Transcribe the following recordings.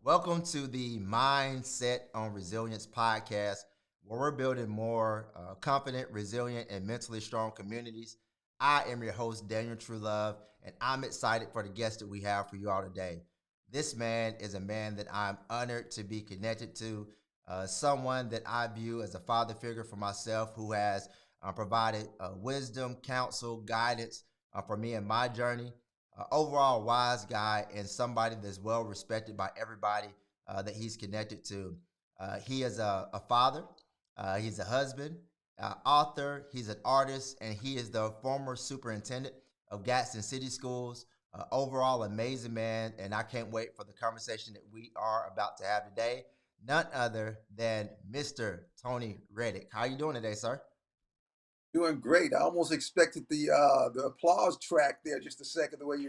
Welcome to the Mindset on Resilience podcast, where we're building more confident, resilient, and mentally strong communities. I am your host, Daniel Truelove, and I'm excited for the guest that we have for you all today. This man is a man that I'm honored to be connected to, someone that I view as a father figure for myself who has provided wisdom, counsel, guidance for me in my journey. Overall wise guy and somebody that's well respected by everybody that he's connected to. He is a father, he's a husband, author, he's an artist, and he is the former superintendent of Gadsden City Schools. Overall, amazing man, and I can't wait for the conversation that we are about to have today. None other than Mr. Tony Reddick. How you doing today, sir? Doing great. I almost expected the applause track there just a second, the way you.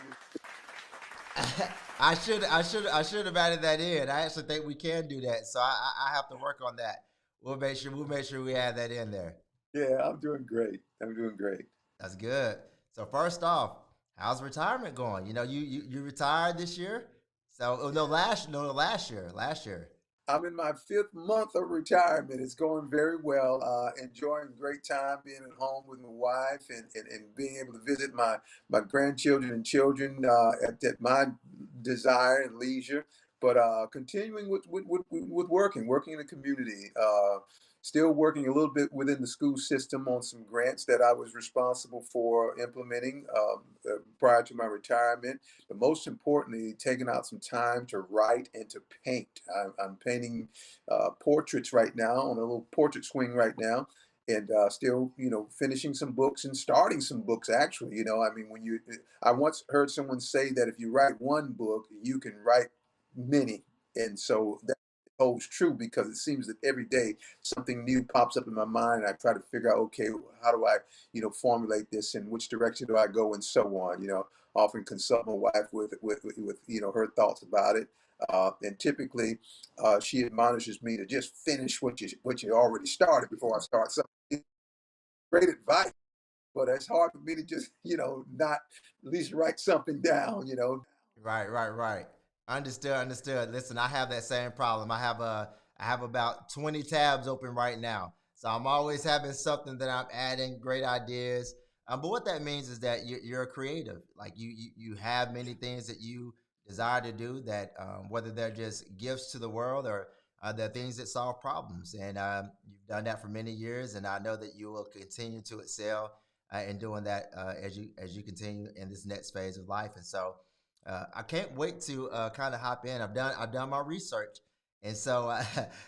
I should have added that in. I actually think we can do that, so I have to work on that. We'll make sure we add that in there. Yeah, I'm doing great. I'm doing great. That's good. So first off, how's retirement going? You retired this year. So oh, no last no last year. I'm in my fifth month of retirement. It's going very well. Enjoying great time being at home with my wife and being able to visit my grandchildren and children at my desire and leisure. But continuing with working in the community. Still working a little bit within the school system on some grants that I was responsible for implementing prior to my retirement. But most importantly, taking out some time to write and to paint. I'm painting portraits right now on a little portrait swing right now, and still, finishing some books and starting some books. Actually, I mean, I once heard someone say that if you write one book, you can write many, and so that holds true because it seems that every day something new pops up in my mind, and I try to figure out, okay, how do I, formulate this, and which direction do I go, and so on. Often consult my wife with her thoughts about it, and typically she admonishes me to just finish what you already started before I start something. Great advice, but it's hard for me to just not at least write something down. Right. Understood. Listen, I have that same problem. I have about 20 tabs open right now. So I'm always having something that I'm adding, great ideas. But what that means is that you're a creative. Like you have many things that you desire to do that whether they're just gifts to the world or they're things that solve problems. And you've done that for many years, and I know that you will continue to excel in doing that as you continue in this next phase of life. And so I can't wait to kind of hop in. I've done my research, and so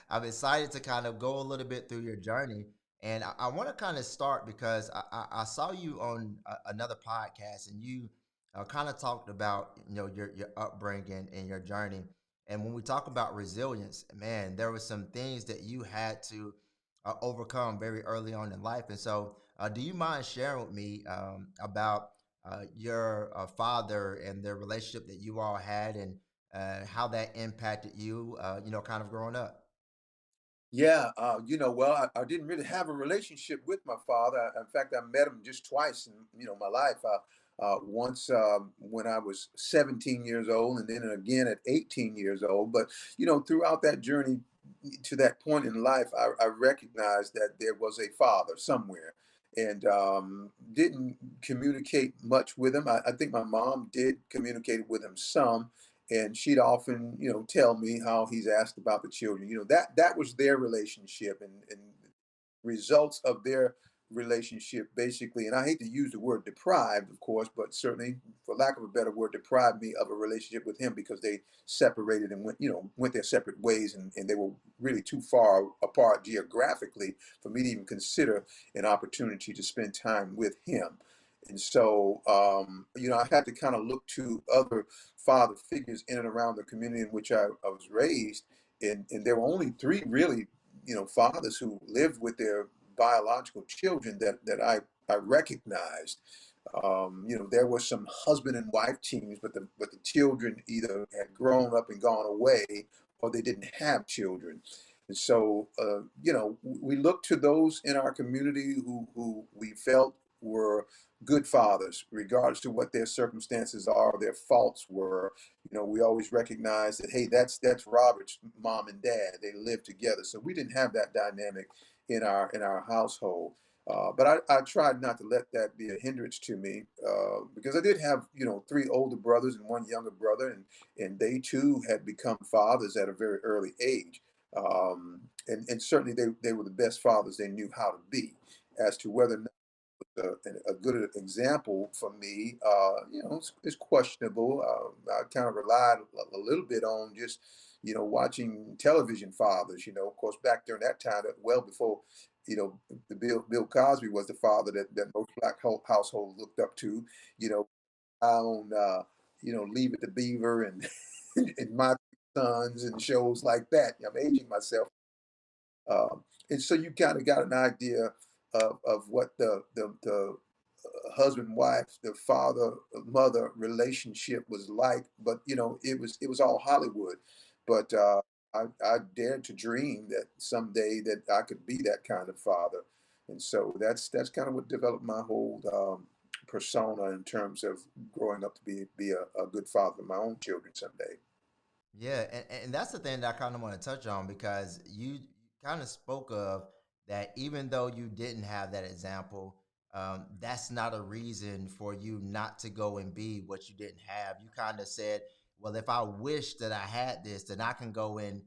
I'm excited to kind of go a little bit through your journey. And I want to kind of start because I saw you on another podcast, and you kind of talked about your upbringing and your journey. And when we talk about resilience, man, there were some things that you had to overcome very early on in life. And so, do you mind sharing with me about your father and the relationship that you all had and how that impacted you, kind of growing up? Yeah, well, I didn't really have a relationship with my father. In fact, I met him just twice in my life. Once when I was 17 years old, and then again at 18 years old. But throughout that journey to that point in life, I recognized that there was a father somewhere, and didn't communicate much with him. I think my mom did communicate with him some, and she'd often tell me how he's asked about the children. That was their relationship, and results of their relationship basically, and I hate to use the word deprived, of course, but certainly, for lack of a better word, deprived me of a relationship with him because they separated and went their separate ways, and they were really too far apart geographically for me to even consider an opportunity to spend time with him. And so, I had to kind of look to other father figures in and around the community in which I was raised. And there were only three really, fathers who lived with their biological children that I recognized. There were some husband and wife teams, but the children either had grown up and gone away, or they didn't have children. And so, we looked to those in our community who we felt were good fathers, regardless to what their circumstances are, their faults were. We always recognize that, hey, that's Robert's mom and dad. They live together, so we didn't have that dynamic in our household. But I tried not to let that be a hindrance to me, because I did have, three older brothers and one younger brother, and they too had become fathers at a very early age. And certainly they were the best fathers they knew how to be. As to whether or not a good example for me, it's questionable. I kind of relied a little bit on just, watching television fathers. Of course, back during that time, well before, the Bill Cosby was the father that most black households looked up to. You know, on Leave It to Beaver and and My Sons and shows like that. I'm aging myself, and so you kind of got an idea of what the husband wife, the father mother relationship was like. But it was all Hollywood. But I dared to dream that someday that I could be that kind of father, and so that's kind of what developed my whole persona in terms of growing up to be a good father of my own children someday. Yeah, and that's the thing that I kind of want to touch on because you kind of spoke of that even though you didn't have that example, that's not a reason for you not to go and be what you didn't have. You kind of said, well, if I wish that I had this, then I can go and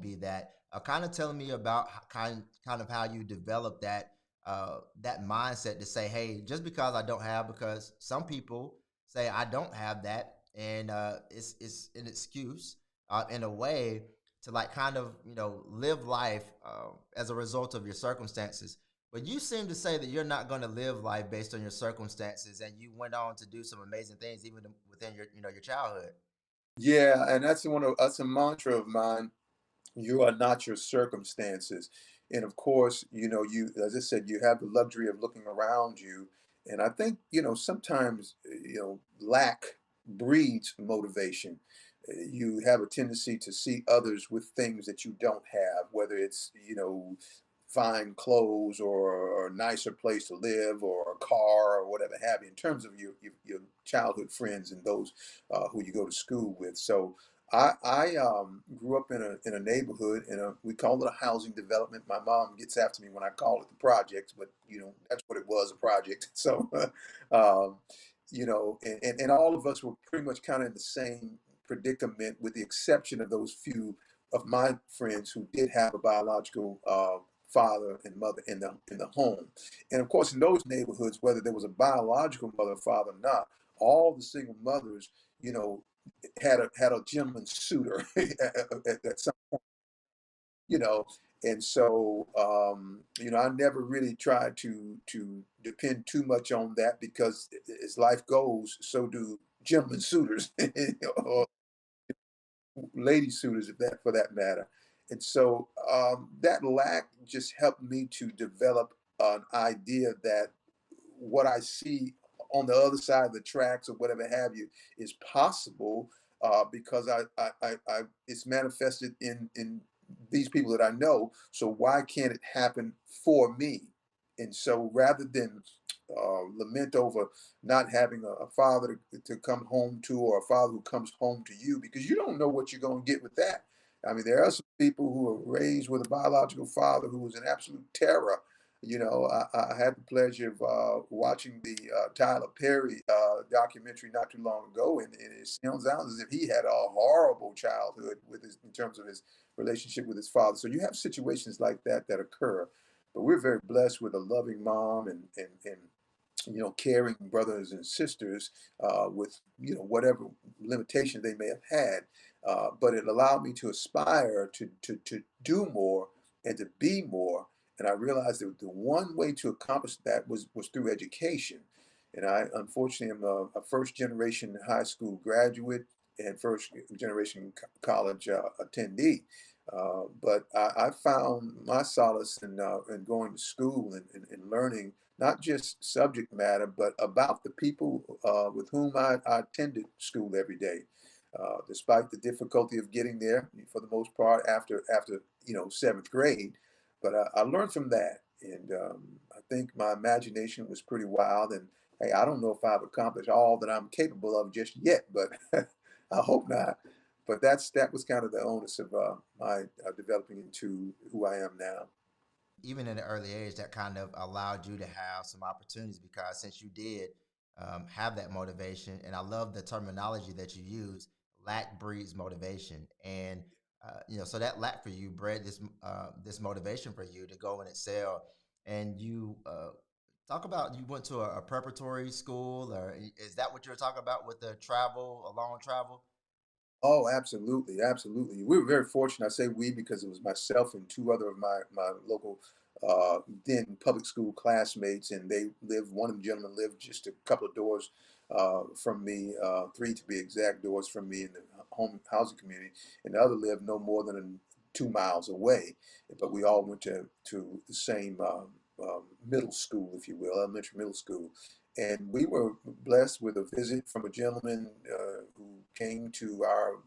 be that. Kind of telling me about kind of how you developed that mindset to say, hey, just because I don't have, because some people say I don't have that, and it's an excuse in a way to like kind of live life as a result of your circumstances. But you seem to say that you're not going to live life based on your circumstances, and you went on to do some amazing things even within your childhood. Yeah, and that's a mantra of mine. You are not your circumstances. And of course, you, as I said, you have the luxury of looking around you. And I think, sometimes, lack breeds motivation. You have a tendency to see others with things that you don't have, whether it's, fine clothes or a nicer place to live or a car or whatever have you, in terms of your childhood friends and those who you go to school with. So I grew up in a neighborhood, we call it a housing development. My mom gets after me when I call it the projects, but that's what it was, a project. So, um, and all of us were pretty much kind of in the same predicament, with the exception of those few of my friends who did have a biological father and mother in the home. And of course, in those neighborhoods, whether there was a biological mother or father or not, all the single mothers, you know, had a gentleman suitor at some, you know. And so, I never really tried to depend too much on that, because as life goes, so do gentlemen suitors, or lady suitors, if that for that matter. And so, that lack just helped me to develop an idea that what I see on the other side of the tracks or whatever have you is possible, because it's manifested in these people that I know. So why can't it happen for me? And so, rather than lament over not having a father to come home to, or a father who comes home to you, because you don't know what you're going to get with that. I mean, there are some people who are raised with a biological father who was an absolute terror. I had the pleasure of watching the Tyler Perry documentary not too long ago, and it sounds as if he had a horrible childhood in terms of his relationship with his father. So you have situations like that occur, but we're very blessed with a loving mom and caring brothers and sisters, with whatever limitations they may have had. But it allowed me to aspire to do more and to be more. And I realized that the one way to accomplish that was through education. And I, unfortunately, am a first generation high school graduate and first generation college attendee. But I found my solace in going to school and learning not just subject matter, but about the people with whom I attended school every day. Despite the difficulty of getting there, for the most part, after seventh grade, but I learned from that, and think my imagination was pretty wild. And hey, I don't know if I've accomplished all that I'm capable of just yet, but I hope not. But that was kind of the onus of my developing into who I am now. Even at an early age, that kind of allowed you to have some opportunities because since you did have that motivation, and I love the terminology that you use, lack breeds motivation, and so that lack for you bred this motivation for you to go and excel. And you talk about you went to a preparatory school, or is that what you were talking about with the travel, a long travel? Oh, absolutely, absolutely. We were very fortunate. I say we because it was myself and two other of my local then public school classmates, and they lived. One of the gentlemen lived just a couple of doors from me, three to be exact doors from me in the home housing community, and the other lived no more than 2 miles away. But we all went to the same middle school, if you will, elementary middle school. And we were blessed with a visit from a gentleman who came to our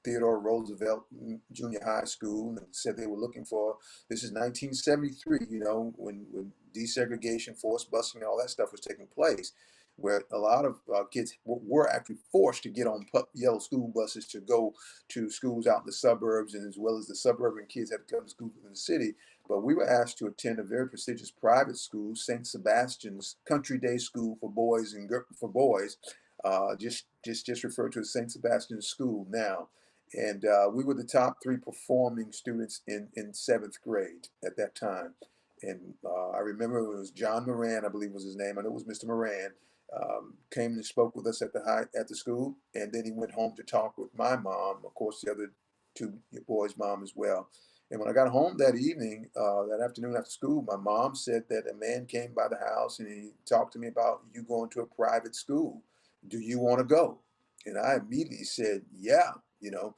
Theodore Roosevelt Junior High School and said they were looking for, this is 1973, when desegregation, forced busing, and all that stuff was taking place, where a lot of kids were actually forced to get on yellow school buses to go to schools out in the suburbs, and as well as the suburban kids had to come to school in the city. But we were asked to attend a very prestigious private school, St. Sebastian's Country Day School for boys and for boys, just referred to as St. Sebastian's School now. And we were the top three performing students in seventh grade at that time. And I remember it was John Moran, I believe was his name. I know it was Mr. Moran. Came and spoke with us at the school, and then he went home to talk with my mom, of course, the other two boys' mom as well. And when I got home that evening, that afternoon after school, my mom said that a man came by the house and he talked to me about you going to a private school. Do you want to go? And I immediately said, yeah. You know,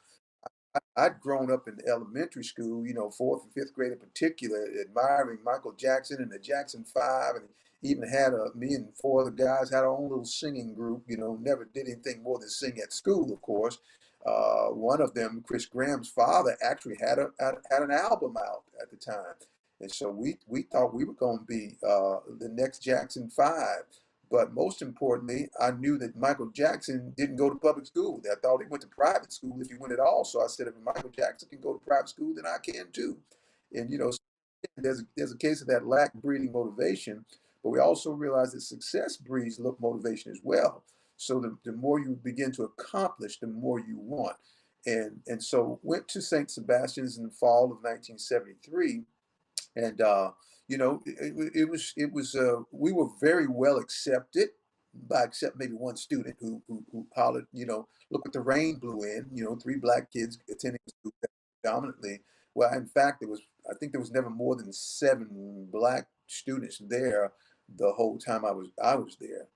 I'd grown up in elementary school, fourth and fifth grade in particular, admiring Michael Jackson and the Jackson Five, and even had me and four other guys had our own little singing group. Never did anything more than sing at school, of course. One of them, Chris Graham's father, actually had an album out at the time, and so we thought we were going to be the next Jackson Five. But most importantly, I knew that Michael Jackson didn't go to public school. I thought he went to private school if he went at all. So I said, if Michael Jackson can go to private school, then I can too. And there's a case of that lack breeding motivation, but we also realize that success breeds motivation as well. So the more you begin to accomplish, the more you want. And so went to St. Sebastian's in the fall of 1973, and we were very well accepted by except maybe one student who hollered, look what the rain blew in. Three black kids attending school predominantly. Well, in fact, I think there was never more than seven black students there the whole time I was there.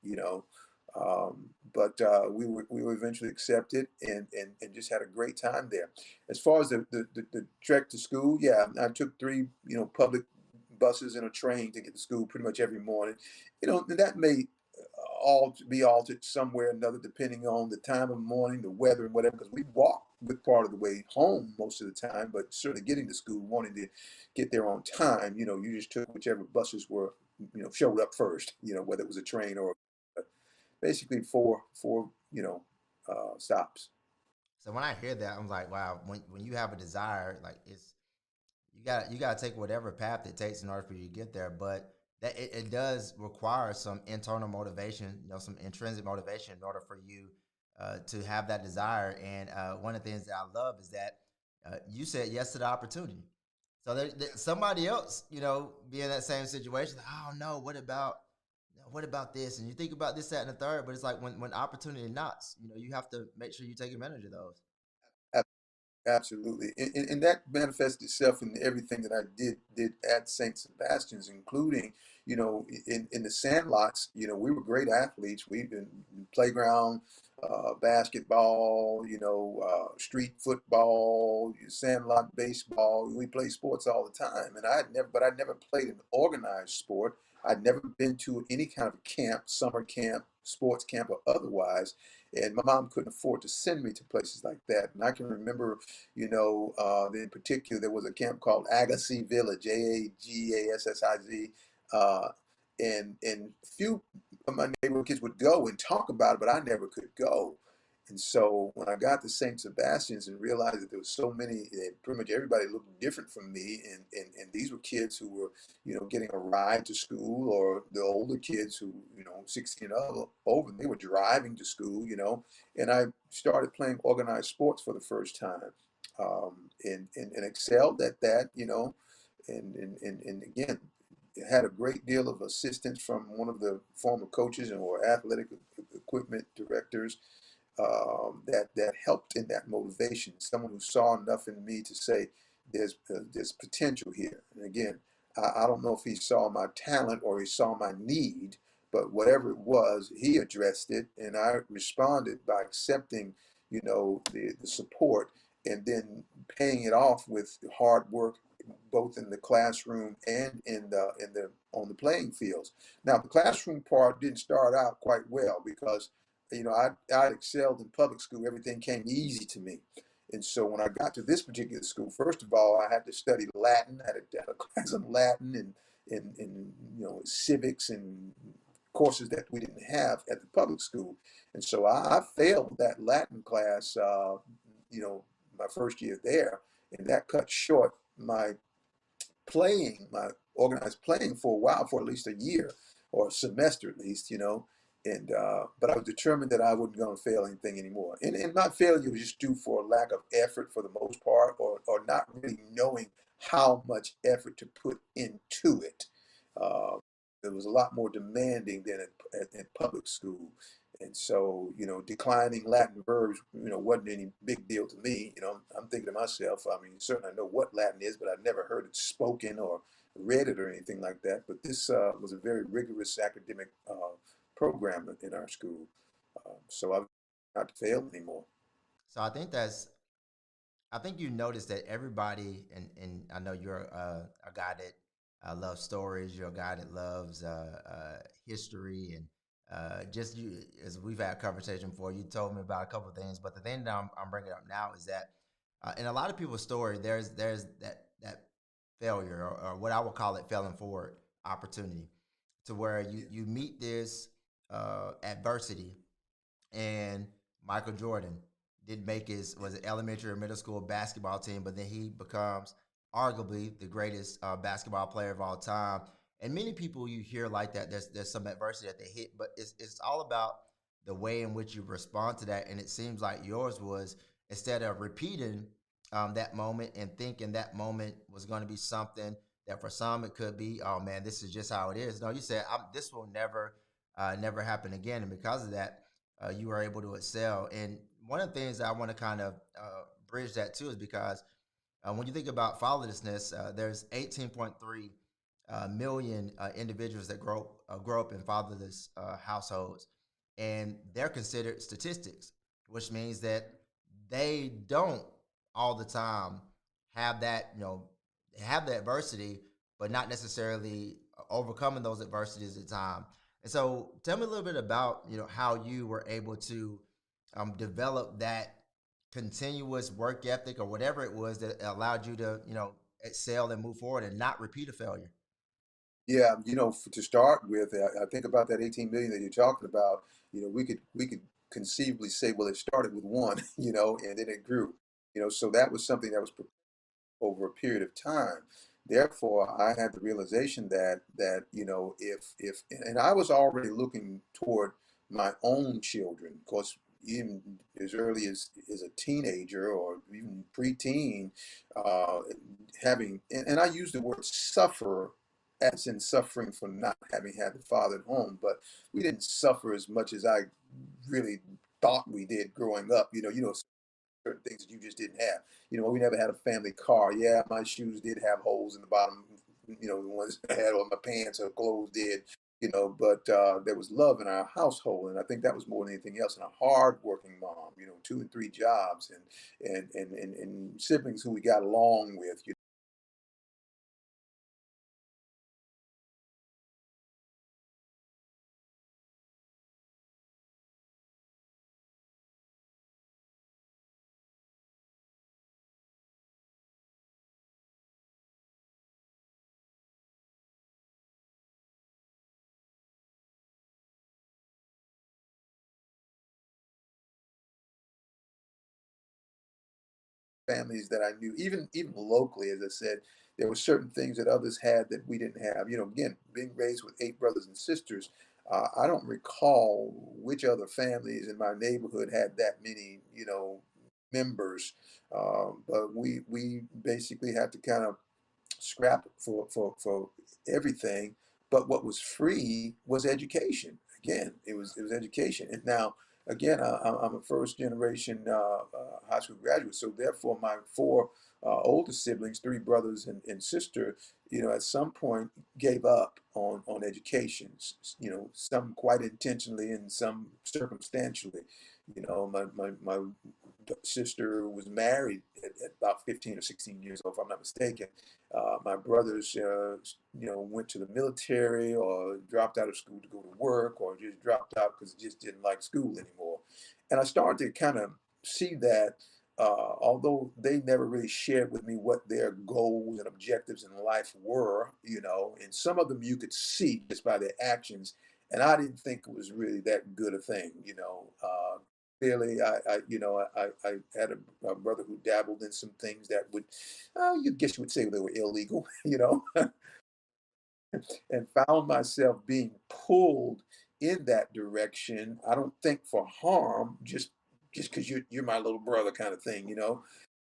But we were eventually accepted, and just had a great time there. As far as the trek to school, yeah, I took three public buses and a train to get to school pretty much every morning. And that may all be altered somewhere or another depending on the time of morning, the weather, and whatever. Because we walked with part of the way home most of the time, but certainly getting to school, wanting to get there on time, you just took whichever buses were showed up first. Whether it was a train or basically four stops. So when I hear that, I'm like, wow. When you have a desire, like you got to take whatever path it takes in order for you to get there. But that it does require some internal motivation, some intrinsic motivation in order for you to have that desire. And one of the things that I love is that you said yes to the opportunity. So somebody else, be in that same situation. Like, oh no, what about this? And you think about this, that, and the third. But it's like when opportunity knocks, you have to make sure you take advantage of those. Absolutely, and that manifests itself in everything that I did at Saint Sebastian's, including in the sandlots. We were great athletes. We in playground basketball, street football, sandlot baseball. We play sports all the time, and I never played an organized sport. I'd never been to any kind of camp, summer camp, sports camp, or otherwise. And my mom couldn't afford to send me to places like that. And I can remember in particular, there was a camp called Agassiz Village, Agassiz. and few of my neighborhood kids would go and talk about it, but I never could go. And so when I got to St. Sebastian's and realized that there was so many, pretty much everybody looked different from me, and these were kids who were, getting a ride to school, or the older kids who, 16 and over, they were driving to school, and I started playing organized sports for the first time, and excelled at that, and again, had a great deal of assistance from one of the former coaches and or athletic equipment directors, that helped in that motivation. Someone who saw enough in me to say there's potential here. And again, I don't know if he saw my talent or he saw my need, but whatever it was, he addressed it, and I responded by accepting, the support, and then paying it off with hard work, both in the classroom and in the on the playing fields. Now, the classroom part didn't start out quite well because I excelled in public school. Everything came easy to me. And so when I got to this particular school, first of all, I had to study Latin. I had a class of Latin and civics and courses that we didn't have at the public school. And so I failed that Latin class, my first year there, and that cut short my organized playing for a while, for at least a year or a semester at least, and but I was determined that I wasn't going to fail anything anymore. And my failure was just due for a lack of effort for the most part, or not really knowing how much effort to put into it. Uh, it was a lot more demanding than at public school. And so, declining Latin verbs, wasn't any big deal to me. I'm thinking to myself, I mean, certainly I know what Latin is, but I've never heard it spoken or read it or anything like that. But this was a very rigorous academic program in our school. So I've not failed anymore. So I think you noticed that everybody, and I know you're a guy that loves stories. You're a guy that loves history, and just you, as we've had a conversation before, you told me about a couple of things. But the thing that I'm bringing up now is that in a lot of people's story, there's that failure, or what I would call it, failing forward opportunity, to where you meet this adversity. And Michael Jordan did make his, was it elementary or middle school basketball team, but then he becomes arguably the greatest basketball player of all time. And many people you hear like that, there's some adversity that they hit, but it's all about the way in which you respond to that. And it seems like yours was, instead of repeating that moment and thinking that moment was going to be something that for some it could be, oh man, this is just how it is. No, you said, this will never happen again, and because of that, you were able to excel. And one of the things that I want to kind of bridge that too is because when you think about fatherlessness, there's 18.3 million individuals that grow up in fatherless households, and they're considered statistics, which means that they don't all the time have that, have the adversity, but not necessarily overcoming those adversities at the time. And so, tell me a little bit about how you were able to develop that continuous work ethic, or whatever it was that allowed you to excel and move forward and not repeat a failure. Yeah, to start with, I think about that 18 million that you're talking about. We could conceivably say, well, it started with one, and then it grew. So that was something that was over a period of time. Therefore, I had the realization that if and I was already looking toward my own children, of course, even as early as a teenager or even preteen, uh, having and I use the word suffer as in suffering from not having had the father at home, but we didn't suffer as much as I really thought we did growing up. Certain things that you just didn't have. We never had a family car. Yeah, my shoes did have holes in the bottom, the ones I had on my pants or clothes did, but there was love in our household. And I think that was more than anything else. And a hard-working mom, 2 and 3 jobs, and siblings who we got along with. families that I knew, even locally, as I said, there were certain things that others had that we didn't have. Again, being raised with eight brothers and sisters, I don't recall which other families in my neighborhood had that many, members. But we basically had to kind of scrap for everything. But what was free was education. Again, it was education. And now, again, I'm a first generation high school graduate, so therefore my four older siblings, three brothers and sister, at some point gave up on education. Some quite intentionally and some circumstantially. My sister was married at about 15 or 16 years old, if I'm not mistaken. My brothers, went to the military or dropped out of school to go to work or just dropped out because they just didn't like school anymore. And I started to kind of see that, although they never really shared with me what their goals and objectives in life were, and some of them you could see just by their actions. And I didn't think it was really that good a thing. Clearly, I had a brother who dabbled in some things that would, you guess you would say they were illegal, and found myself being pulled in that direction. I don't think for harm, just because you're my little brother kind of thing.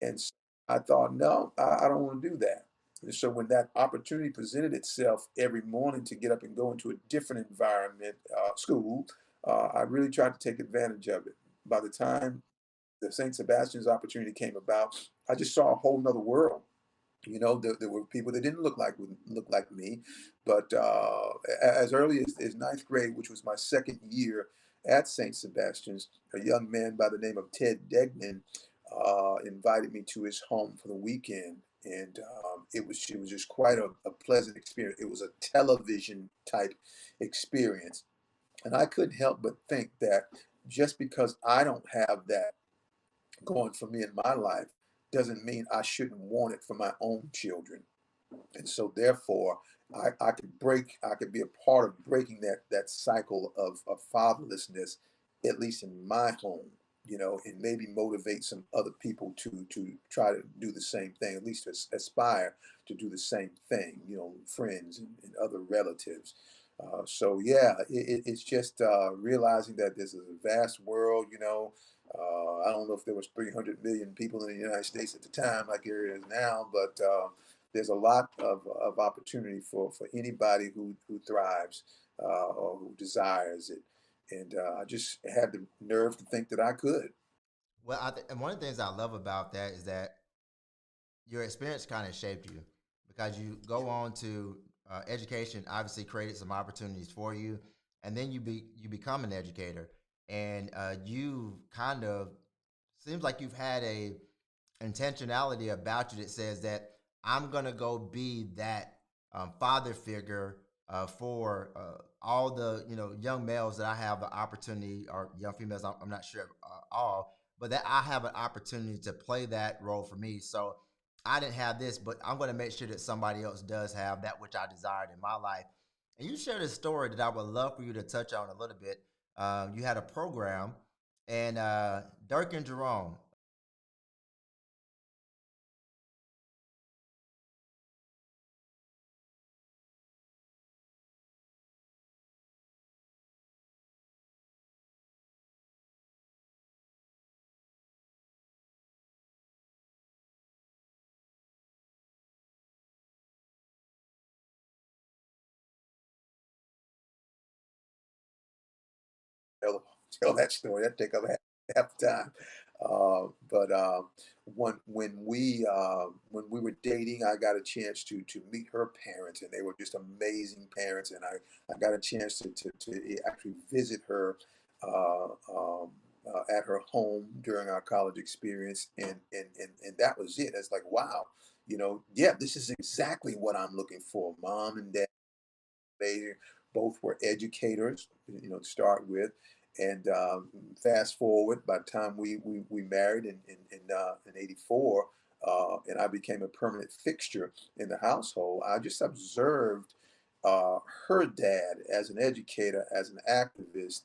And so I thought, no, I don't want to do that. And so when that opportunity presented itself every morning to get up and go into a different environment, school, I really tried to take advantage of it. By the time the St. Sebastian's opportunity came about, I just saw a whole nother world. There were people that didn't look like me, but as early as ninth grade, which was my second year at St. Sebastian's, a young man by the name of Ted Degnan invited me to his home for the weekend, and it was just quite a pleasant experience. It was a television type experience, and I couldn't help but think that just because I don't have that going for me in my life doesn't mean I shouldn't want it for my own children. And so therefore I could be a part of breaking that cycle of fatherlessness, at least in my home, and maybe motivate some other people to try to do the same thing, at least to aspire to do the same thing, friends and other relatives. So yeah, it's just realizing that this is a vast world. I don't know if there was 300 million people in the United States at the time, like there is now, but there's a lot of opportunity for anybody who thrives or who desires it. And I just had the nerve to think that I could. Well, and one of the things I love about that is that your experience kind of shaped you because you go on to education. Obviously, created some opportunities for you, and then you become an educator, and you kind of seems like you've had a intentionality about you that says that I'm gonna go be that father figure for all the young males that I have the opportunity, or young females. I'm not sure all, but that I have an opportunity to play that role for me. So I didn't have this, but I'm going to make sure that somebody else does have that which I desired in my life. And you shared a story that I would love for you to touch on a little bit. You had a program, and Dirk and Jerome. tell, tell that story. That take up half the time. But when we were dating, I got a chance to meet her parents, and they were just amazing parents. And I got a chance to actually visit her at her home during our college experience, and that was it. It's like, wow, yeah, this is exactly what I'm looking for. Mom and dad, they both were educators, to start with. And fast forward, by the time we married in '84, and I became a permanent fixture in the household, I just observed her dad as an educator, as an activist,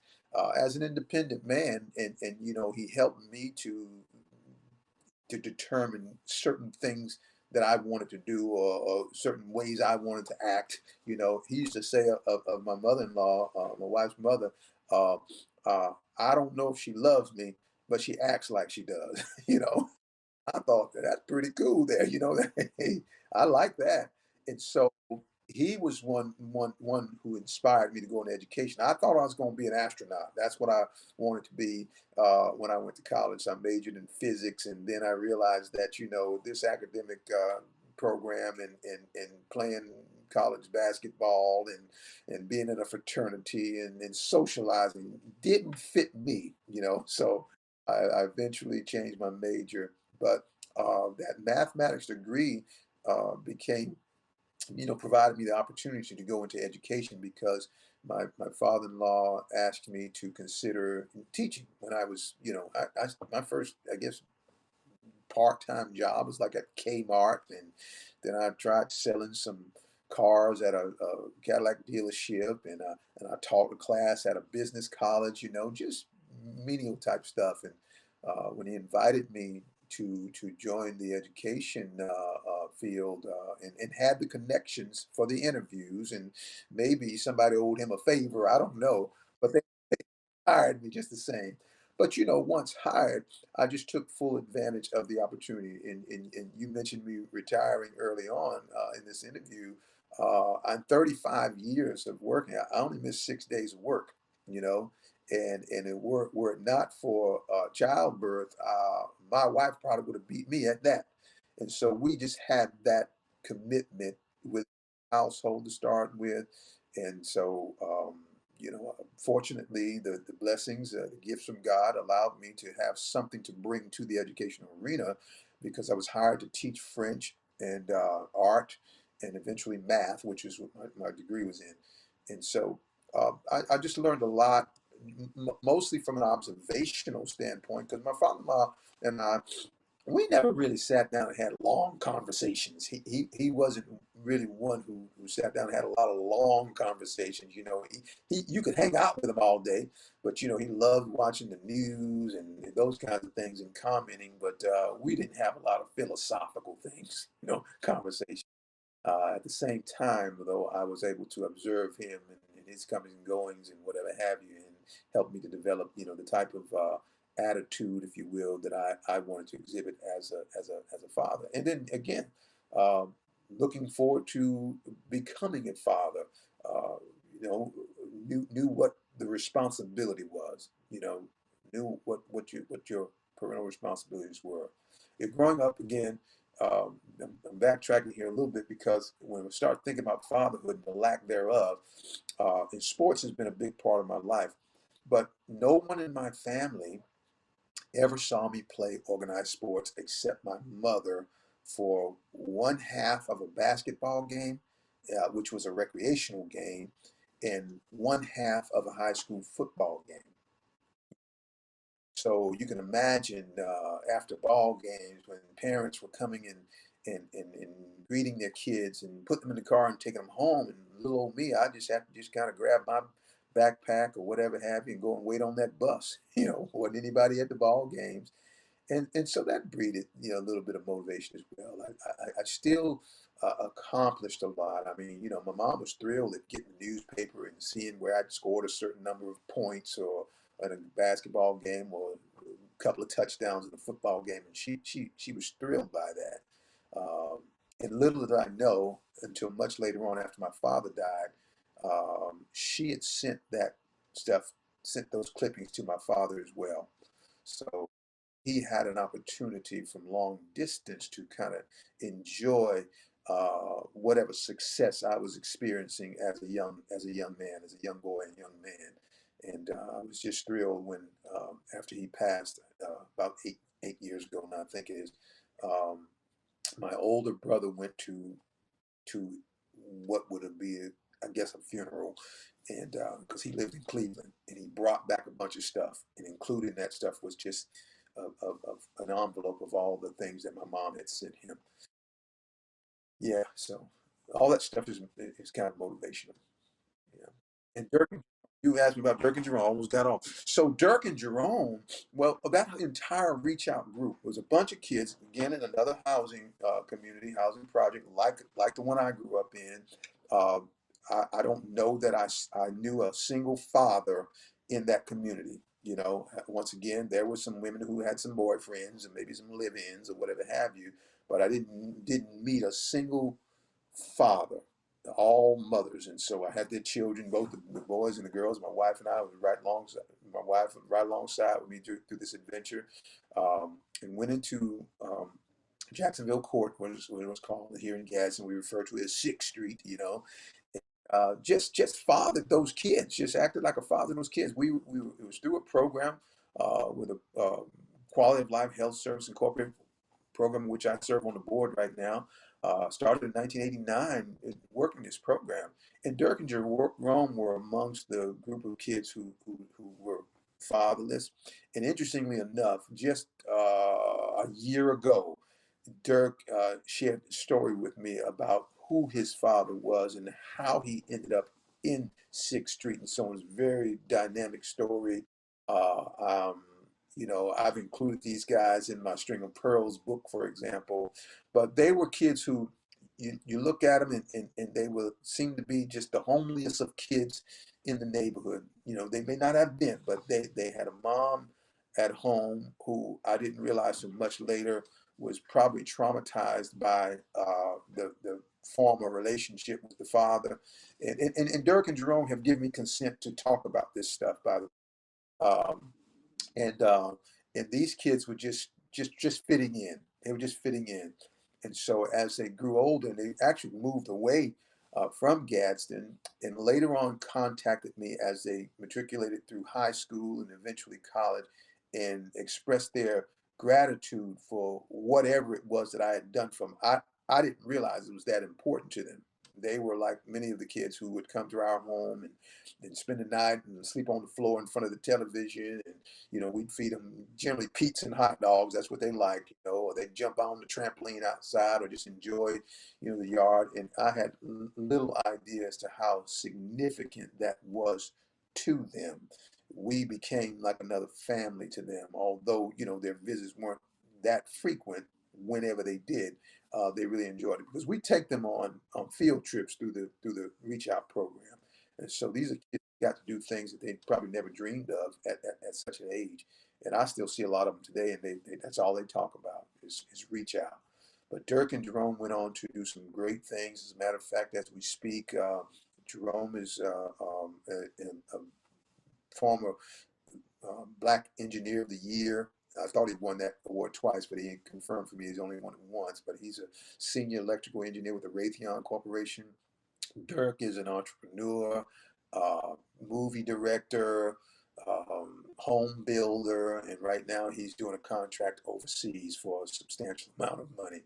as an independent man, and he helped me to to determine certain things that I wanted to do, or certain ways I wanted to act. He used to say of my mother-in-law, my wife's mother, uh, I don't know if she loves me, but she acts like she does. I thought that that's pretty cool there. Hey, I like that. And so he was one who inspired me to go into education. I thought I was going to be an astronaut. That's what I wanted to be when I went to college. I majored in physics, and then I realized that this academic program, and playing college basketball, and being in a fraternity, and socializing didn't fit me. So I eventually changed my major, but that mathematics degree became, provided me the opportunity to go into education, because my father-in-law asked me to consider teaching when I was, my first, I guess, part-time job was like at Kmart, and then I tried selling some cars at a Cadillac dealership, and I taught a class at a business college, just menial type stuff. And when he invited me to join the education field, and had the connections for the interviews, and maybe somebody owed him a favor, I don't know, but they hired me just the same. But once hired, I just took full advantage of the opportunity. And you mentioned me retiring early on in this interview. I'm 35 years of working. I only missed 6 days of work, you know, and were it not for childbirth, my wife probably would have beat me at that. And so we just had that commitment with household to start with. And so, fortunately, the blessings, the gifts from God allowed me to have something to bring to the educational arena, because I was hired to teach French and art, and eventually math, which is what my degree was in. And so I just learned a lot, mostly from an observational standpoint, because my father-in-law and I, we never really sat down and had long conversations. He wasn't really one who sat down and had a lot of long conversations. You could hang out with him all day, but he loved watching the news and those kinds of things and commenting. But we didn't have a lot of philosophical things, conversations. At the same time, though, I was able to observe him and his comings and goings and whatever have you, and help me to develop, the type of attitude, if you will, that I wanted to exhibit as a father. And then again, um, looking forward to becoming a father. Uh, you know, knew what the responsibility was. Knew what your parental responsibilities were. Growing up again, I'm backtracking here a little bit, because when we start thinking about fatherhood and the lack thereof, and sports has been a big part of my life, but no one in my family ever saw me play organized sports except my mother for one half of a basketball game, which was a recreational game, and one half of a high school football game. So you can imagine, after ball games, when parents were coming in and greeting their kids and putting them in the car and taking them home, and little old me, I just have to just kind of grab my backpack or whatever have you and go and wait on that bus. Wasn't anybody at the ball games, and so that breeded a little bit of motivation as well. I still accomplished a lot. I mean, my mom was thrilled at getting the newspaper and seeing where I'd scored a certain number of points, or in a basketball game, or a couple of touchdowns in a football game, and she was thrilled by that. And little did I know, until much later on, after my father died, she had sent those clippings to my father as well. So he had an opportunity from long distance to kind of enjoy whatever success I was experiencing as a young man, as a young boy and young man. And I was just thrilled when, after he passed, about 8 years ago now, I think it is. Um, my older brother went to what would it be, I guess, a funeral, and because he lived in Cleveland, and he brought back a bunch of stuff, and included in that stuff was just of an envelope of all the things that my mom had sent him. Yeah, so all that stuff is kind of motivational. Yeah. And Dirk, You asked me about Dirk and Jerome, almost got off. So Dirk and Jerome, well, that entire reach out group was a bunch of kids, again, in another housing community, housing project, like the one I grew up in. Uh, I don't know that I knew a single father in that community. You know, once again, there were some women who had some boyfriends and maybe some live-ins or whatever have you, but I didn't meet a single father, all mothers. And so I had their children, both the boys and the girls. My wife and I was right alongside. My wife was right alongside with me through this adventure, and went into Jacksonville Court, what it was called here in Gadsden. We refer to it as Sixth Street. You know, just fathered those kids, just acted like a father to those kids. We it was through a program with a Quality of Life Health Service Incorporated program, which I serve on the board right now. Started in 1989 working this program. And Dirk and Jerome were amongst the group of kids who were fatherless. And interestingly enough, just a year ago, Dirk shared a story with me about who his father was and how he ended up in Sixth Street and so on. It's a very dynamic story. Uh, um, you know, I've included these guys in my String of Pearls book, for example, but they were kids who you look at them and they will seem to be just the homeliest of kids in the neighborhood. You know, they may not have been, but they had a mom at home who I didn't realize so much later was probably traumatized by the former relationship with the father. And Dirk and Jerome have given me consent to talk about this stuff, by the way. And and these kids were just fitting in. They were just fitting in. And so as they grew older, they actually moved away from Gadsden, and later on contacted me as they matriculated through high school and eventually college, and expressed their gratitude for whatever it was that I had done for them. I didn't realize it was that important to them. They were like many of the kids who would come to our home and spend the night and sleep on the floor in front of the television. And you know, we'd feed them generally pizza and hot dogs. That's what they like, you know, or they'd jump on the trampoline outside or just enjoy, you know, the yard. And I had little idea as to how significant that was to them. We became like another family to them, although, you know, their visits weren't that frequent. Whenever they did, they really enjoyed it because we take them on field trips through the Reach Out program. And so these are kids who got to do things that they probably never dreamed of at such an age. And I still see a lot of them today, and that's all they talk about is reach out. But Dirk and Jerome went on to do some great things. As a matter of fact, as we speak, Jerome is a former Black Engineer of the Year. I thought he'd won that award twice, but he confirmed for me he's only won it once. But he's a senior electrical engineer with the Raytheon Corporation. Dirk is an entrepreneur, uh, movie director, home builder, and right now he's doing a contract overseas for a substantial amount of money.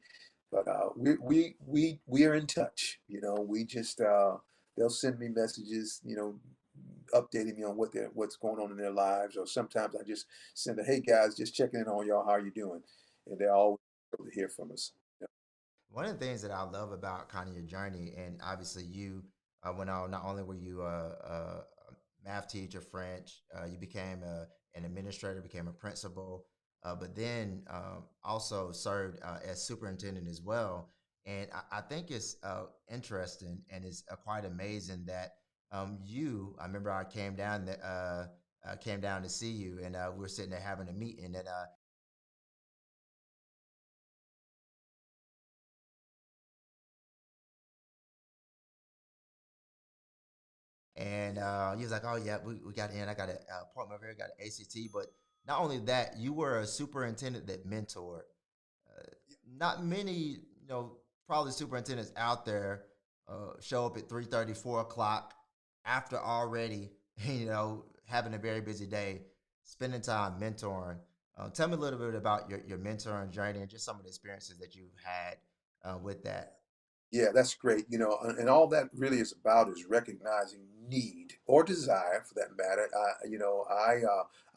But we are in touch. You know, we just they'll send me messages. You know, updating me on what's going on in their lives, or sometimes I just send a hey guys, just checking in on y'all. How are you doing? And they're always able to hear from us. Yeah. One of the things that I love about kind of your journey, and obviously you went on, not only were you a math teacher, French, you became an administrator, became a principal, but then also served as superintendent as well. And I think it's interesting and it's quite amazing that I remember I came down to see you, and we were sitting there having a meeting, and he was like, "Oh yeah, we got in. I got an appointment over here, got an ACT." But not only that, you were a superintendent that mentored. Uh, Not many, probably superintendents out there show up at 3:30, 4 o'clock after already, having a very busy day, spending time mentoring. Tell me a little bit about your mentoring journey and just some of the experiences that you've had with that. Yeah, that's great. You know, and all that really is about is recognizing need or desire, for that matter.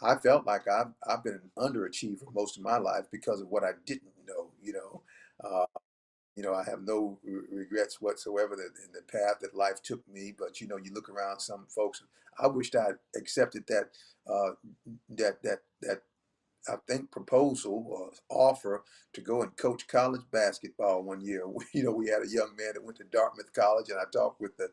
I felt like I've been an underachiever most of my life because of what I didn't know. You know, I have no regrets whatsoever in the path that life took me. But you look around some folks. I wished I accepted uh, that I think proposal or offer to go and coach college basketball one year. We had a young man that went to Dartmouth College, and I talked with the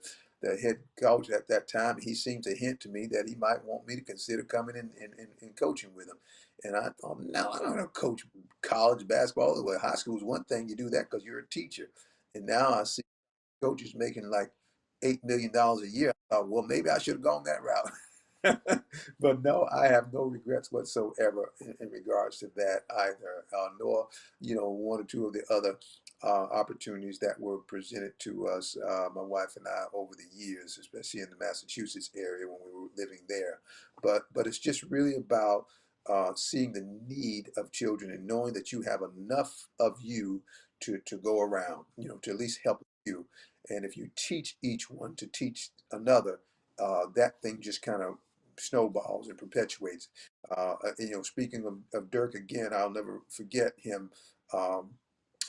head coach at that time. He seemed to hint to me that he might want me to consider coming and coaching with him. And I thought, no, I don't want to coach college basketball. Well, high school is one thing. You do that because you're a teacher. And now I see coaches making like $8 million a year. I thought, well, maybe I should have gone that route. But no, I have no regrets whatsoever in regards to that either, nor one or two of the other opportunities that were presented to us, my wife and I, over the years, especially in the Massachusetts area when we were living there. But it's just really about seeing the need of children and knowing that you have enough of you to go around, to at least help you. And if you teach each one to teach another, that thing just kind of snowballs and perpetuates. Speaking of Dirk again, I'll never forget him. Um,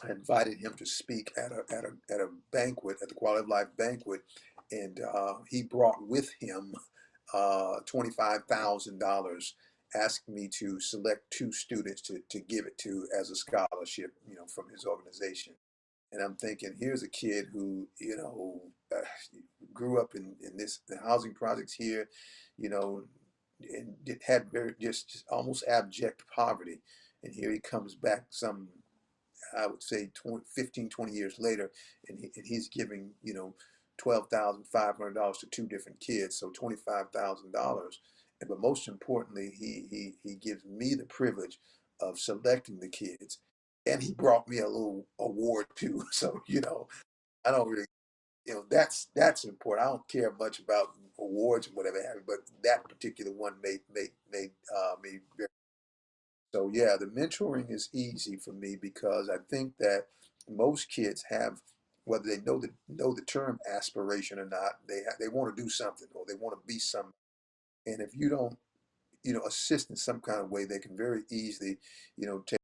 I invited him to speak at a banquet, at the Quality of Life banquet, and he brought with him $25,000, asked me to select two students to give it to as a scholarship, from his organization. And I'm thinking, here's a kid who, grew up in the housing projects here, you know, and had very just almost abject poverty. And here he comes back I would say 20, 15, 20 years later, and he's giving, $12,500 to two different kids, so $25,000. But most importantly, he gives me the privilege of selecting the kids, and he brought me a little award too. So I don't really, that's important. I don't care much about awards and whatever have you, but that particular one made me very. So yeah, the mentoring is easy for me because I think that most kids have, whether they know the term aspiration or not, they want to do something or they want to be something. And if you don't, assist in some kind of way, they can very easily, take.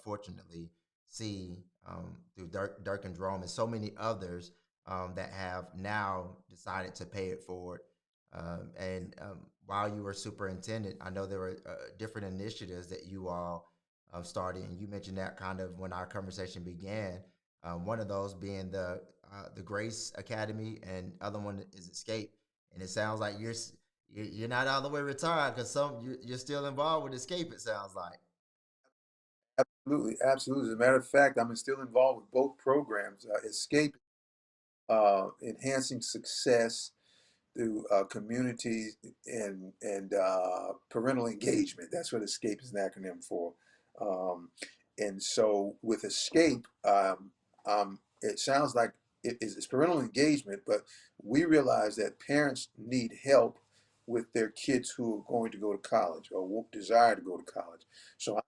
Fortunately see through Dirk and Jerome and so many others that have now decided to pay it forward. And while you were superintendent, I know there were different initiatives that you all started, and you mentioned that kind of when our conversation began. One of those being the Grace Academy, and other one is Escape. And it sounds like you're not all the way retired because you're still involved with Escape. It sounds like. Absolutely, absolutely. As a matter of fact, I'm still involved with both programs. Escape, enhancing success through community and parental engagement. That's what ESCAPE is an acronym for. Um, and so with ESCAPE, it sounds like it's parental engagement, but we realize that parents need help with their kids who are going to go to college or desire to go to college. So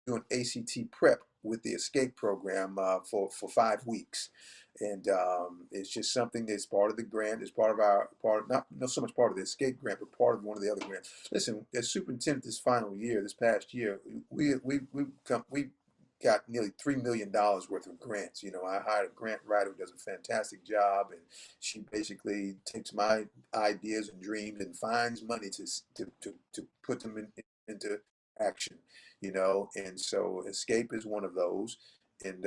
doing ACT prep with the Escape program for 5 weeks, and it's just something that's part of the grant. It's part of our not so much part of the Escape grant, but part of one of the other grants. Listen, as superintendent this past year, we got nearly $3 million worth of grants. I hired a grant writer who does a fantastic job, and she basically takes my ideas and dreams and finds money to put them into action. And so Escape is one of those. And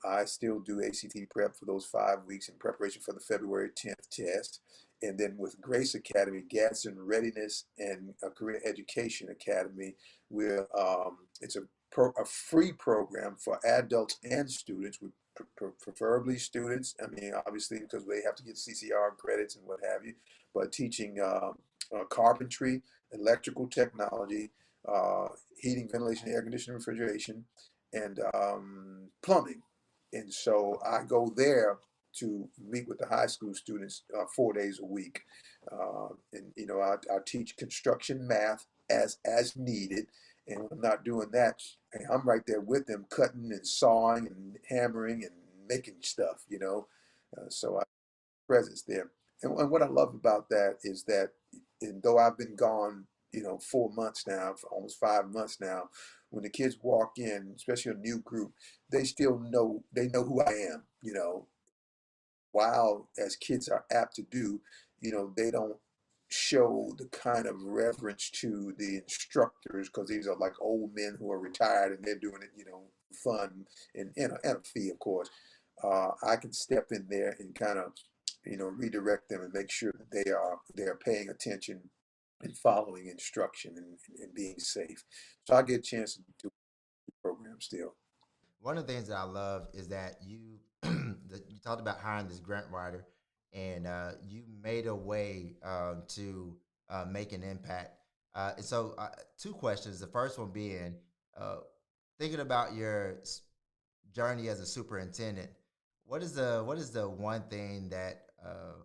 I still do ACT prep for those 5 weeks in preparation for the February 10th test. And then with Grace Academy, Gadsden Readiness and Career Education Academy, it's a free program for adults and students, with preferably students. I mean, obviously, because they have to get CCR credits and what have you, but teaching carpentry, electrical technology, uh, heating, ventilation, air conditioning, refrigeration, and plumbing. And so I go there to meet with the high school students 4 days a week, and I teach construction math as needed. And when I'm not doing that, hey, I'm right there with them, cutting and sawing and hammering and making stuff. So I presence there. And what I love about that is that, and though I've been gone, 4 months now, for almost 5 months now, when the kids walk in, especially a new group, they know who I am. While as kids are apt to do, they don't show the kind of reverence to the instructors because these are like old men who are retired and they're doing it, fun and a fee, of course. I can step in there and kind of, redirect them and make sure that they are paying attention and following instruction and being safe. So I get a chance to do the program still. One of the things that I love is that you you talked about hiring this grant writer, and you made a way to make an impact. And so, two questions. The first one being, uh, thinking about your journey as a superintendent, what is the one thing that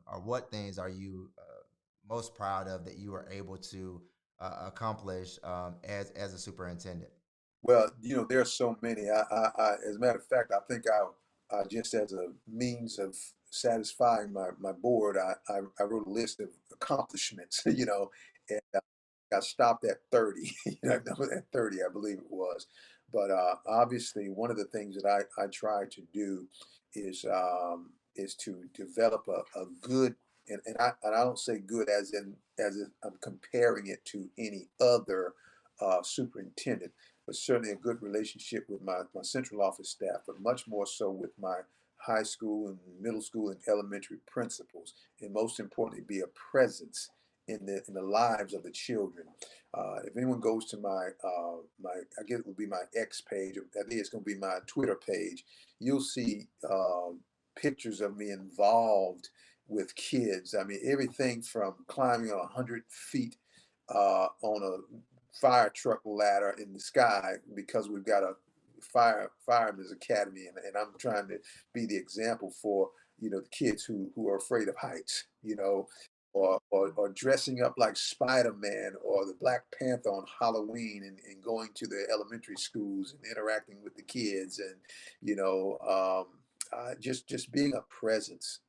or what things are you most proud of that you were able to accomplish as a superintendent? Well, there are so many. As a matter of fact, I think just as a means of satisfying my board, I wrote a list of accomplishments, and I stopped at 30, at 30, I believe it was. But obviously, one of the things that I try to do is to develop a good, and I don't say good as in I'm comparing it to any other superintendent, but certainly a good relationship with my central office staff, but much more so with my high school and middle school and elementary principals, and most importantly, be a presence in the lives of the children. If anyone goes to my I guess it would be my X page, or I think it's going to be my Twitter page, you'll see pictures of me involved with kids. I mean, everything from climbing 100 feet on a fire truck ladder in the sky because we've got a fireman's academy, and I'm trying to be the example for the kids who are afraid of heights, or dressing up like Spider-Man or the Black Panther on Halloween, and going to the elementary schools and interacting with the kids, and just being a presence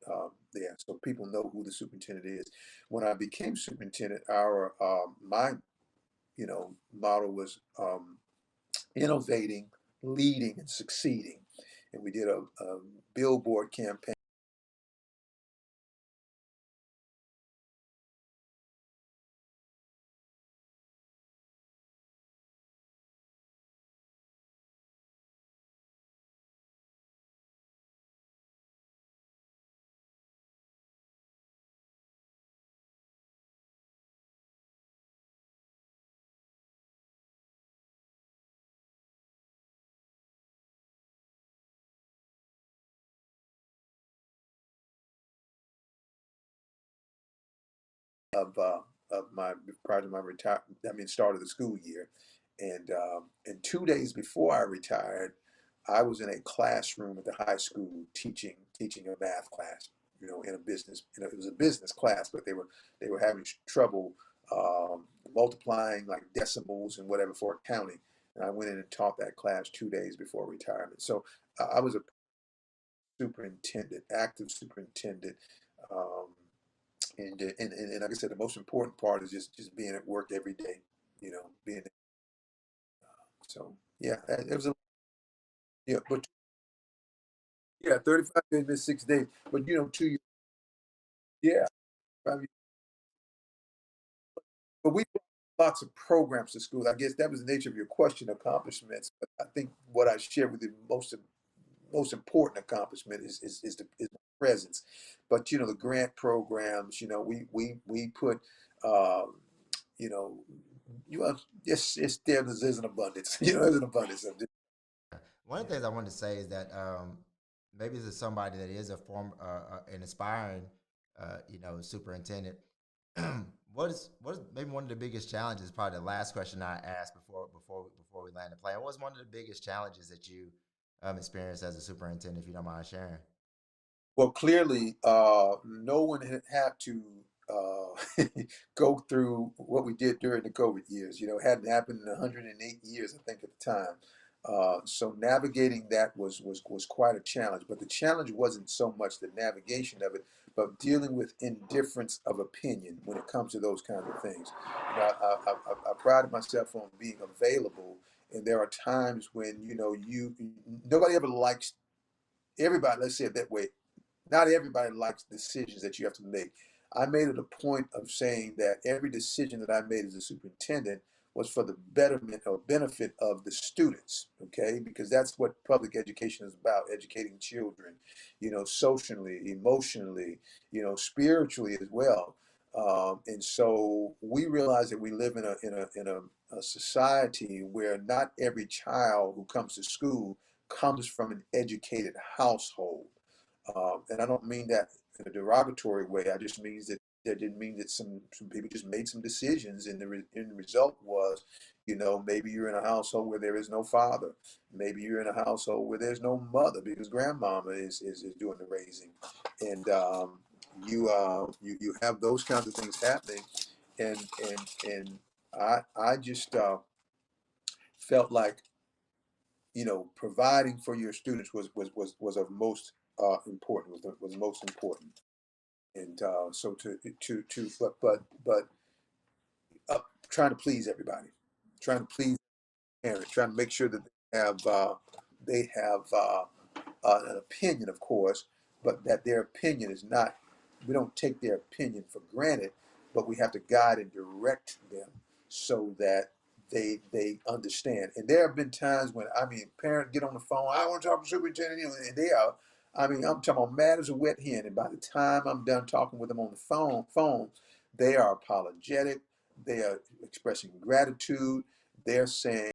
there so people know who the superintendent is. When I became superintendent, our my model was innovating, leading, and succeeding. And we did a billboard campaign of uh, of my prior to my retire. I mean, start of the school year, and 2 days before I retired, I was in a classroom at the high school teaching a math class. In a business. It was a business class, but they were having trouble multiplying like decimals and whatever for accounting. And I went in and taught that class 2 days before retirement. So I was a superintendent, active superintendent. Um, and like I said, the most important part is just being at work every day, being so yeah, it was a yeah, but yeah, 35 days, missed 6 days, but 2 years, yeah, 5 years, but we brought lots of programs to school. I guess that was the nature of your question, accomplishments. But I think what I shared with you most important accomplishment is my presence. But the grant programs, we put, um, you know, yes, there's an abundance. There's an abundance of this. One of Yeah. the things I wanted to say is that maybe this is somebody that is a form an aspiring superintendent. What is maybe one of the biggest challenges? Probably the last question I asked before we land the plane. What was one of the biggest challenges that you experienced as a superintendent? If you don't mind sharing. Well, clearly, no one had to go through what we did during the COVID years. You know, it hadn't happened in 108 years, I think, at the time. So navigating that was quite a challenge. But the challenge wasn't so much the navigation of it, but dealing with indifference of opinion when it comes to those kinds of things. You know, I prided myself on being available, and there are times when you nobody ever likes everybody. Let's say it that way, not everybody likes decisions that you have to make. I made it a point of saying that every decision that I made as a superintendent was for the betterment or benefit of the students, okay? Because that's what public education is about, educating children, socially, emotionally, spiritually as well. And so we realize that we live in a society where not every child who comes to school comes from an educated household. And I don't mean that in a derogatory way. I just means that didn't mean that some people just made some decisions, and the result was, maybe you're in a household where there is no father. Maybe you're in a household where there's no mother because grandmama is doing the raising, and you have those kinds of things happening, and I just felt like providing for your students was of most important was most important. And so to but uh, trying to please everybody, trying to please parents, trying to make sure that they have an opinion, of course, but that their opinion is not, we don't take their opinion for granted, but we have to guide and direct them so that they understand. And there have been times when, I mean, parents get on the phone, I want to talk to superintendent, and they are, I mean, I'm talking about mad as a wet hen. And by the time I'm done talking with them on the phone, they are apologetic, they are expressing gratitude, they're saying,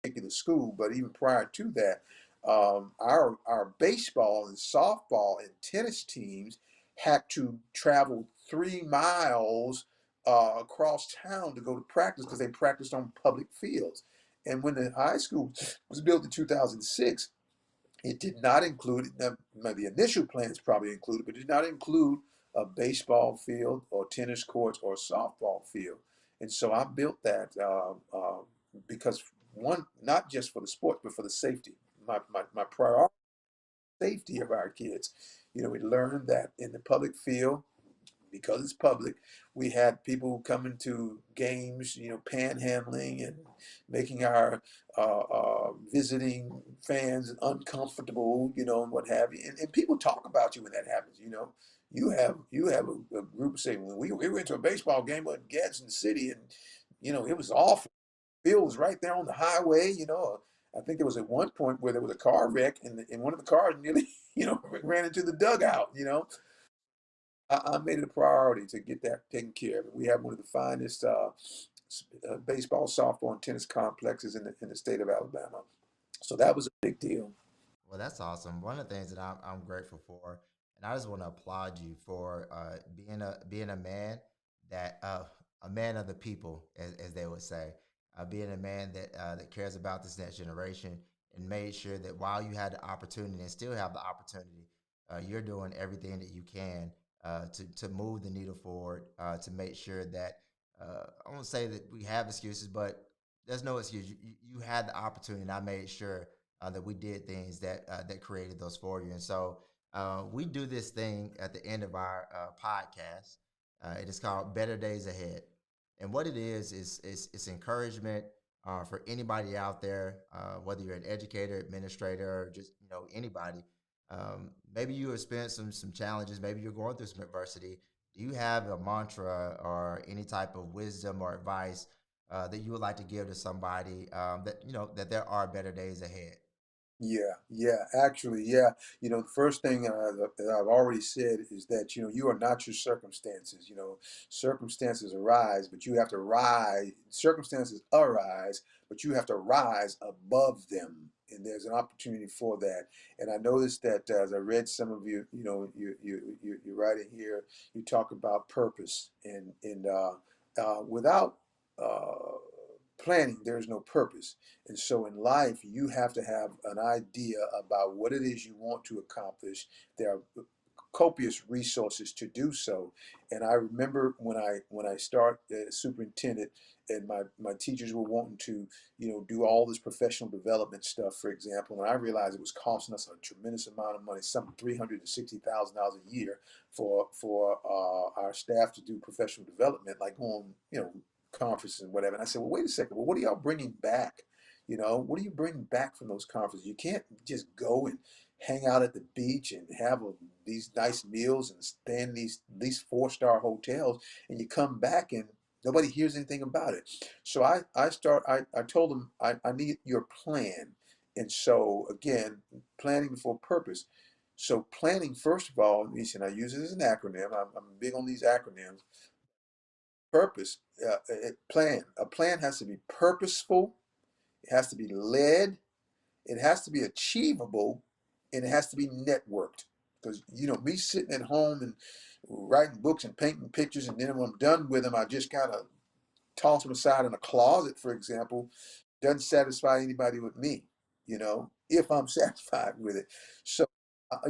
particular school, but even prior to that, our baseball and softball and tennis teams had to travel 3 miles across town to go to practice because they practiced on public fields. And when the high school was built in 2006, it did not include, the initial plans probably included, but did not include a baseball field or tennis courts or softball field. And so I built that because one, not just for the sport, but for the safety. My priority, safety of our kids. We learned that in the public field, because it's public, we had people coming to games, panhandling and making our visiting fans uncomfortable, and what have you. And people talk about you when that happens. You have a group saying, when we went to a baseball game at Gadsden City, and it was awful. Bill was right there on the highway. I think there was at one point where there was a car wreck, and one of the cars nearly, ran into the dugout. I made it a priority to get that taken care of. We have one of the finest baseball, softball, and tennis complexes in the state of Alabama. So that was a big deal. Well, that's awesome. One of the things that I'm grateful for, and I just want to applaud you for being a man that a man of the people, as they would say, being a man that cares about this next generation and made sure that while you had the opportunity and still have the opportunity, you're doing everything that you can to move the needle forward, to make sure that I won't say that we have excuses, but there's no excuse. You had the opportunity, and I made sure that we did things that created those for you. And so we do this thing at the end of our podcast. It is called Better Days Ahead, and what it is it's encouragement for anybody out there, whether you're an educator, administrator, or just anybody. Maybe you experienced some challenges. Maybe you're going through some adversity. Do you have a mantra or any type of wisdom or advice that you would like to give to somebody that that there are better days ahead? Yeah, yeah, actually, yeah. The first thing that I've already said is that, you are not your circumstances. Circumstances arise, but you have to rise. Circumstances arise, but you have to rise above them. And there's an opportunity for that. And I noticed that as I read some of you're writing here, you talk about purpose and without uh, planning, there's no purpose. And so in life, you have to have an idea about what it is you want to accomplish. There are copious resources to do so. And I remember when I started as superintendent, and my teachers were wanting to, do all this professional development stuff, for example, and I realized it was costing us a tremendous amount of money, some $360,000 a year for our staff to do professional development, like going, conferences and whatever. And I said, well, wait a second. Well, what are y'all bringing back? What do you bring back from those conferences? You can't just go and hang out at the beach and have these nice meals and stay in these four-star hotels, and you come back and nobody hears anything about it. So I told them I need your plan. And so again, planning for purpose. So planning, first of all, and I use it as an acronym. I'm big on these acronyms. Purpose, plan. A plan has to be purposeful. It has to be led. It has to be achievable, and it has to be networked. Because me sitting at home and writing books and painting pictures, and then when I'm done with them, I just kind of toss them aside in a closet, for example, doesn't satisfy anybody with me, if I'm satisfied with it. So,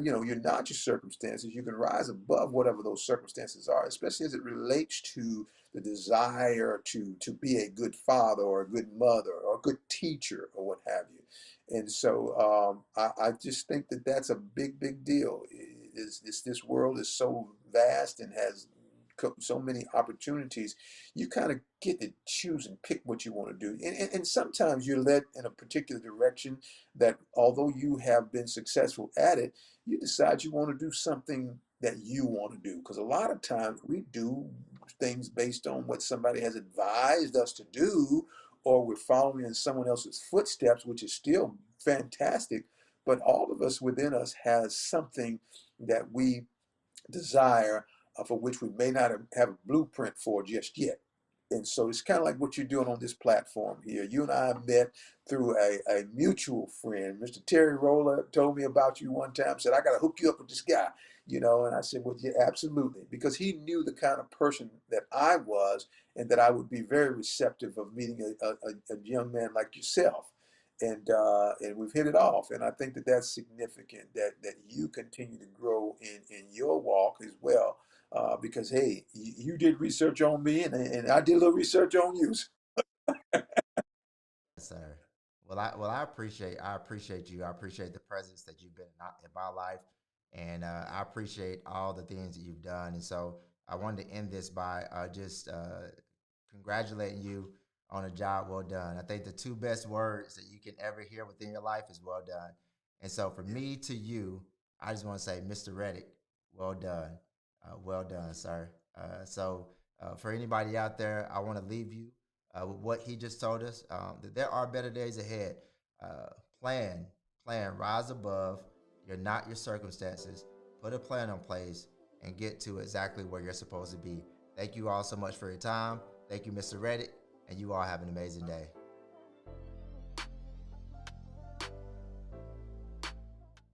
you're not your circumstances. You can rise above whatever those circumstances are, especially as it relates to the desire to be a good father or a good mother or a good teacher or what have you. And so I just think that that's a big, big deal. This world is so vast and has so many opportunities. You kind of get to choose and pick what you want to do. And sometimes you're led in a particular direction that, although you have been successful at it, you decide you want to do something that you want to do. Because a lot of times we do things based on what somebody has advised us to do, or we're following in someone else's footsteps, which is still fantastic. But all of us within us has something that we desire, for which we may not have a blueprint for just yet. And so it's kind of like what you're doing on this platform here. You and I met through a mutual friend. Mr. Terry Roller told me about you one time, said, I got to hook you up with this guy, and I said, well, yeah, absolutely. Because he knew the kind of person that I was, and that I would be very receptive of meeting a young man like yourself. And we've hit it off, and I think that that's significant, that you continue to grow in your walk as well, because hey, you did research on me, and I did a little research on you. Yes, sir. Well, I appreciate you. I appreciate the presence that you've been in my life, and I appreciate all the things that you've done. And so I wanted to end this by just congratulating you on a job well done. I think the two best words that you can ever hear within your life is well done. And so for Yeah. me to you, I just want to say, Mr. Reddick, well done. Well done, sir. For anybody out there, I want to leave you with what he just told us, that there are better days ahead. Uh, plan, rise above. You're not your circumstances. Put a plan in place and get to exactly where you're supposed to be. Thank you all so much for your time. Thank you, Mr. Reddick, and you all have an amazing day.